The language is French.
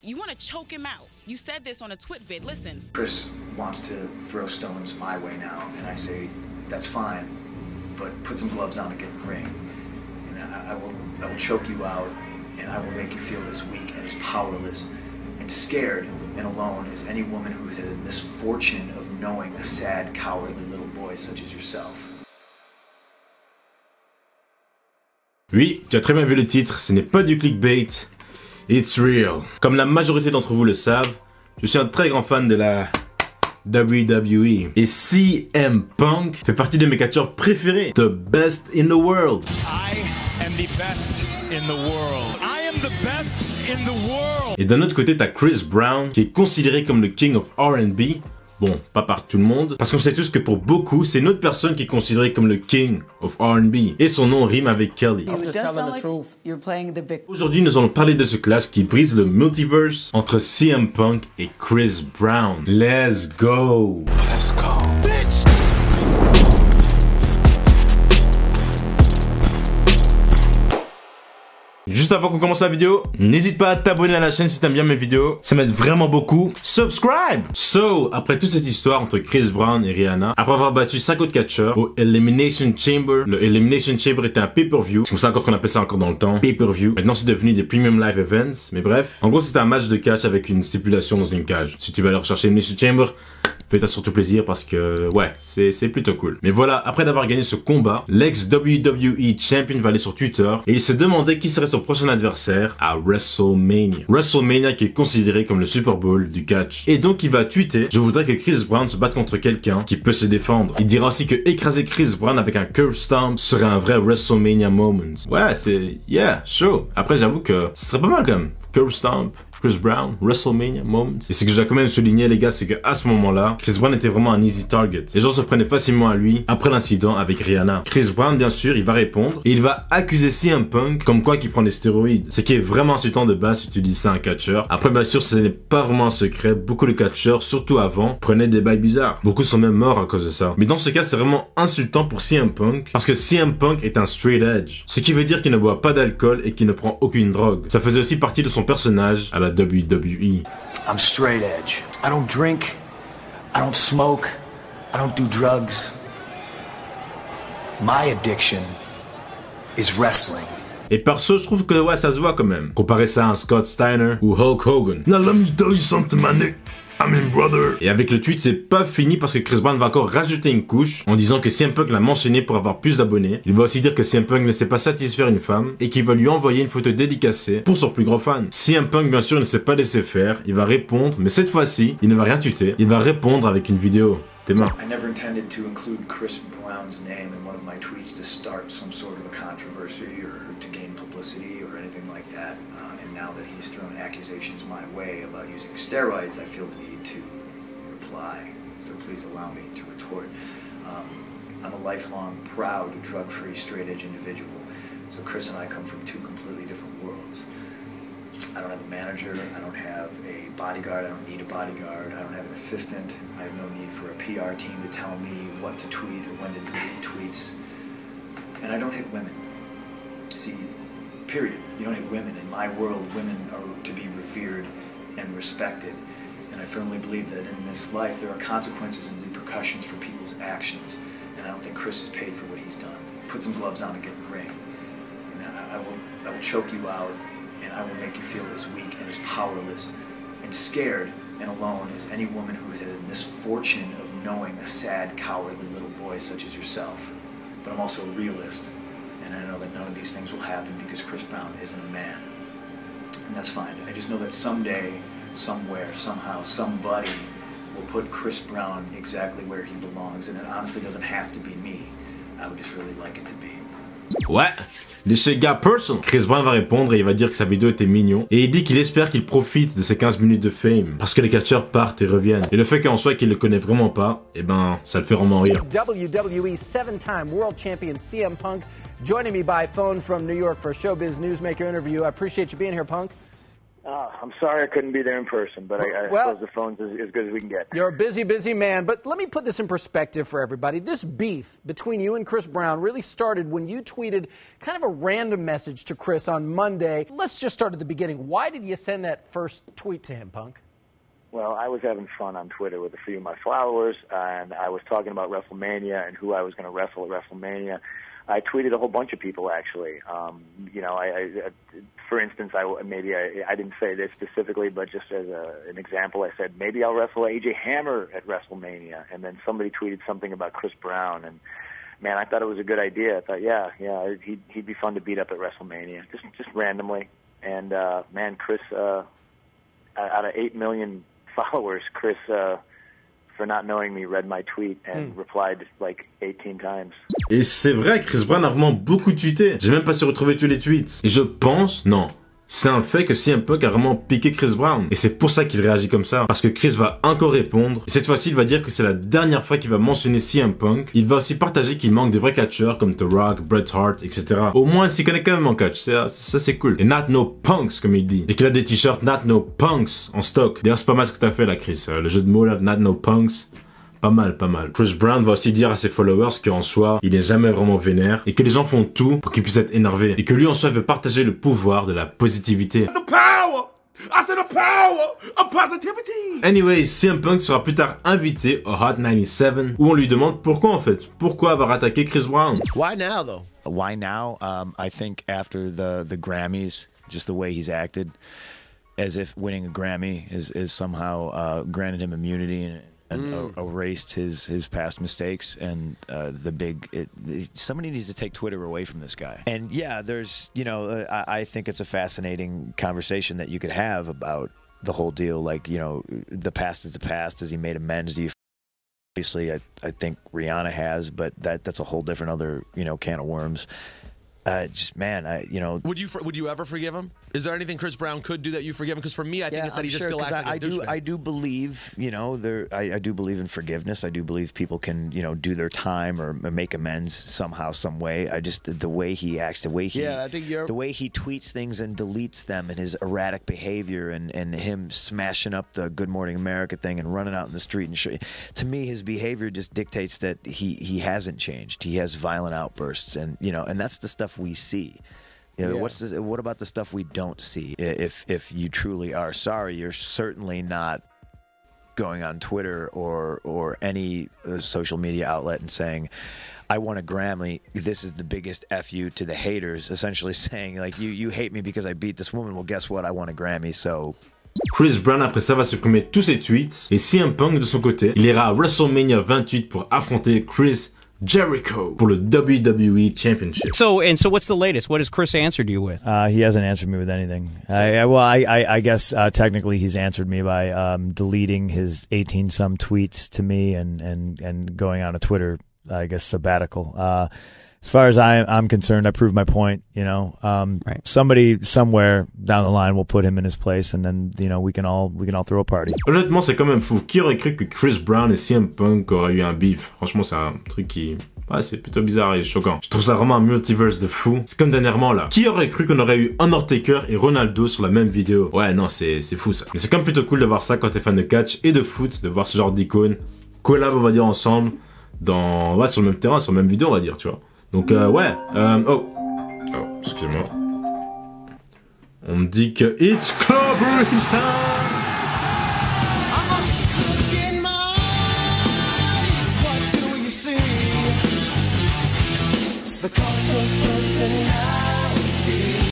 You want to choke him out. You said this on a twit vid. Listen. Chris wants to throw stones my way now, and I say, that's fine, but put some gloves on to get in the ring. And I will choke you out, and I will make you feel as weak and as powerless and scared and alone as any woman who has had the misfortune of knowing a sad, cowardly little boy such as yourself. Oui, tu as très bien vu le titre, ce n'est pas du clickbait, it's real. Comme la majorité d'entre vous le savent, je suis un très grand fan de la WWE. Et CM Punk fait partie de mes catcheurs préférés. The best in the world. I am the best in the world. I am the best in the world. Et d'un autre côté, t'as Chris Brown, qui est considéré comme le king of R&B. Bon, pas par tout le monde, parce qu'on sait tous que pour beaucoup, c'est une autre personne qui est considérée comme le king of R&B. Et son nom rime avec Kelly. Aujourd'hui, nous allons parler de ce clash qui brise le multiverse entre CM Punk et Chris Brown. Let's go! Let's go. Bitch! Juste avant qu'on commence la vidéo, n'hésite pas à t'abonner à la chaîne si t'aimes bien mes vidéos, ça m'aide vraiment beaucoup. Subscribe! So, après toute cette histoire entre Chris Brown et Rihanna, après avoir battu 5 autres catcheurs au Elimination Chamber, le Elimination Chamber était un pay-per-view, c'est comme ça encore qu'on appelle ça encore dans le temps, pay-per-view. Maintenant c'est devenu des Premium Live Events, mais bref. En gros c'était un match de catch avec une stipulation dans une cage. Si tu veux aller rechercher Elimination Chamber, fais-toi surtout plaisir parce que, ouais, c'est plutôt cool. Mais voilà, après d'avoir gagné ce combat, l'ex-WWE Champion va aller sur Twitter et il se demandait qui serait son prochain adversaire à WrestleMania. WrestleMania qui est considéré comme le Super Bowl du catch. Et donc il va tweeter, je voudrais que Chris Brown se batte contre quelqu'un qui peut se défendre. Il dira aussi que écraser Chris Brown avec un curve stomp serait un vrai WrestleMania moment. Ouais, c'est, yeah, chaud. Après j'avoue que ce serait pas mal quand même. Curve stomp. Chris Brown, WrestleMania moment. Et ce que je dois quand même souligner les gars, c'est qu'à ce moment-là, Chris Brown était vraiment un easy target. Les gens se prenaient facilement à lui après l'incident avec Rihanna. Chris Brown, bien sûr, il va répondre et il va accuser CM Punk comme quoi qu'il prend des stéroïdes. Ce qui est vraiment insultant de base si tu dis ça à un catcheur. Après, bien sûr, ce n'est pas vraiment un secret. Beaucoup de catcheurs, surtout avant, prenaient des bails bizarres. Beaucoup sont même morts à cause de ça. Mais dans ce cas, c'est vraiment insultant pour CM Punk parce que CM Punk est un straight edge. Ce qui veut dire qu'il ne boit pas d'alcool et qu'il ne prend aucune drogue. Ça faisait aussi partie de son personnage à la WWE. I'm straight edge. I don't drink, I don't smoke, I don't do drugs. My addiction is wrestling. Et perso, je trouve que ouais, ça se voit quand même. Comparer ça à un Scott Steiner ou Hulk Hogan. Now let me tell you something, my nigga. I mean, brother. Et avec le tweet, c'est pas fini parce que Chris Brown va encore rajouter une couche en disant que CM Punk l'a mentionné pour avoir plus d'abonnés. Il va aussi dire que CM Punk ne sait pas satisfaire une femme et qu'il va lui envoyer une photo dédicacée pour son plus grand fan. CM Punk, bien sûr, ne s'est pas laissé faire. Il va répondre, mais cette fois-ci, il ne va rien tweeter. Il va répondre avec une vidéo. T'es mort. I never intended to include Chris Brown's name in one of my tweets to start some sort of a controversy or to gain publicity or anything like that. And now that he's thrown accusations my way about using steroids, I feel the need to reply. So please allow me to retort. I'm a lifelong, proud, drug-free, straight-edge individual. So Chris and I come from two completely different worlds. I don't have a manager, I don't have a bodyguard, I don't need a bodyguard, I don't have an assistant, I have no need for a PR team to tell me what to tweet or when to delete tweets. And I don't hit women. See, period. You don't hit women. In my world, women are to be revered and respected. And I firmly believe that in this life there are consequences and repercussions for people's actions. And I don't think Chris is paid for what he's done. Put some gloves on to get in the ring. And I will choke you out. And I will make you feel as weak and as powerless and scared and alone as any woman who has had the misfortune of knowing a sad, cowardly little boy such as yourself. But I'm also a realist, and I know that none of these things will happen because Chris Brown isn't a man. And that's fine. I just know that someday, somewhere, somehow, somebody will put Chris Brown exactly where he belongs, and it honestly doesn't have to be me. I would just really like it to be. Ouais, de chez gars person. Chris Brown va répondre et il va dire que sa vidéo était mignon. Et il dit qu'il espère qu'il profite de ces 15 minutes de fame. Parce que les catcheurs partent et reviennent. Et le fait qu'en soi qu'il le connaît vraiment pas, eh ben, ça le fait vraiment rire. WWE 7-time world champion CM Punk joining me by phone from New York for a Showbiz Newsmaker interview. I appreciate you being here, Punk. I'm sorry I couldn't be there in person, but I suppose the phone's as good as we can get. You're a busy, busy man, but let me put this in perspective for everybody. This beef between you and Chris Brown really started when you tweeted kind of a random message to Chris on Monday. Let's just start at the beginning. Why did you send that first tweet to him, Punk? Well, I was having fun on Twitter with a few of my followers, and I was talking about WrestleMania and who I was going to wrestle at WrestleMania. I tweeted a whole bunch of people, actually. For instance, I didn't say this specifically, but just as an example, I said, maybe I'll wrestle AJ Hammer at WrestleMania. And then somebody tweeted something about Chris Brown. And, man, I thought it was a good idea. I thought, he'd be fun to beat up at WrestleMania, just randomly. And, man, Chris, out of 8 million followers, Chris, for not knowing me, read my tweet and replied like 18 times. Et c'est vrai, Chris Brown a vraiment beaucoup tweeté. J'ai même pas su retrouver tous les tweets. Et je pense, non, c'est un fait que CM Punk a vraiment piqué Chris Brown. Et c'est pour ça qu'il réagit comme ça. Parce que Chris va encore répondre. Et cette fois-ci, il va dire que c'est la dernière fois qu'il va mentionner CM Punk. Il va aussi partager qu'il manque de vrais catcheurs comme The Rock, Bret Hart, etc. Au moins, il s'y connaît quand même en catch. Ça c'est cool. Et Not No Punks, comme il dit. Et qu'il a des t-shirts Not No Punks en stock. D'ailleurs, c'est pas mal ce que t'as fait là, Chris. Le jeu de mots là, Not No Punks. Pas mal, pas mal. Chris Brown va aussi dire à ses followers qu'en soi, il est jamais vraiment vénère et que les gens font tout pour qu'il puisse être énervé et que lui en soi veut partager le pouvoir de la positivité. The power! I said the power of positivity! Anyway, CM Punk sera plus tard invité au Hot 97 où on lui demande pourquoi en fait, pourquoi avoir attaqué Chris Brown. Why now though? Why now? I think after the Grammys, just the way he's acted, as if winning a Grammy is somehow granted him immunity and erased his past mistakes and somebody needs to take Twitter away from this guy. And yeah, there's I think it's a fascinating conversation that you could have about the whole deal. Like, the past is the past. Has he made amends? Obviously, I think Rihanna has, but that's a whole different other can of worms. Would you ever forgive him? Is there anything Chris Brown could do that you forgive him? Because for me, I think it's that he just still acts like a douchebag. I do believe, I do believe in forgiveness. I do believe people can, do their time or make amends somehow, some way. The way he acts, the way he tweets things and deletes them, and his erratic behavior, and him smashing up the Good Morning America thing and running out in the street and to me, his behavior just dictates that he hasn't changed. He has violent outbursts, and and that's the stuff we see. What about the stuff we don't see? If you truly are sorry, you're certainly not going on Twitter or any social media outlet and saying, I want a Grammy, this is the biggest FU to the haters, essentially saying, like, you hate me because I beat this woman, well, guess what, I want a Grammy, so... Chris Brown après ça va supprimer tous ses tweets et CM Punk de son côté, il ira à WrestleMania 28 pour affronter Chris Jericho pour le WWE Championship. So what's the latest? What has Chris answered you with? He hasn't answered me with anything. I guess technically he's answered me by deleting his 18-some tweets to me and going on a Twitter, I guess, sabbatical. As far as I'm concerned, I proved my point. Right. Somebody somewhere down the line will put him in his place, and then we can all throw a party. Honnêtement, c'est quand même fou. Qui aurait cru que Chris Brown et CM Punk auraient eu un beef? Franchement, c'est un truc qui... c'est plutôt bizarre et choquant. Je trouve ça vraiment un multiverse de fou. C'est comme dernièrement là. Qui aurait cru qu'on aurait eu Undertaker et Ronaldo sur la même vidéo? Ouais, non, c'est fou ça. Mais c'est quand même plutôt cool de voir ça quand t'es fan de catch et de foot, de voir ce genre d'icônes collab, on va dire, ensemble sur le même terrain, sur la même vidéo, on va dire, tu vois. Donc excusez-moi. On me dit que it's clobbering time. The cult of personality.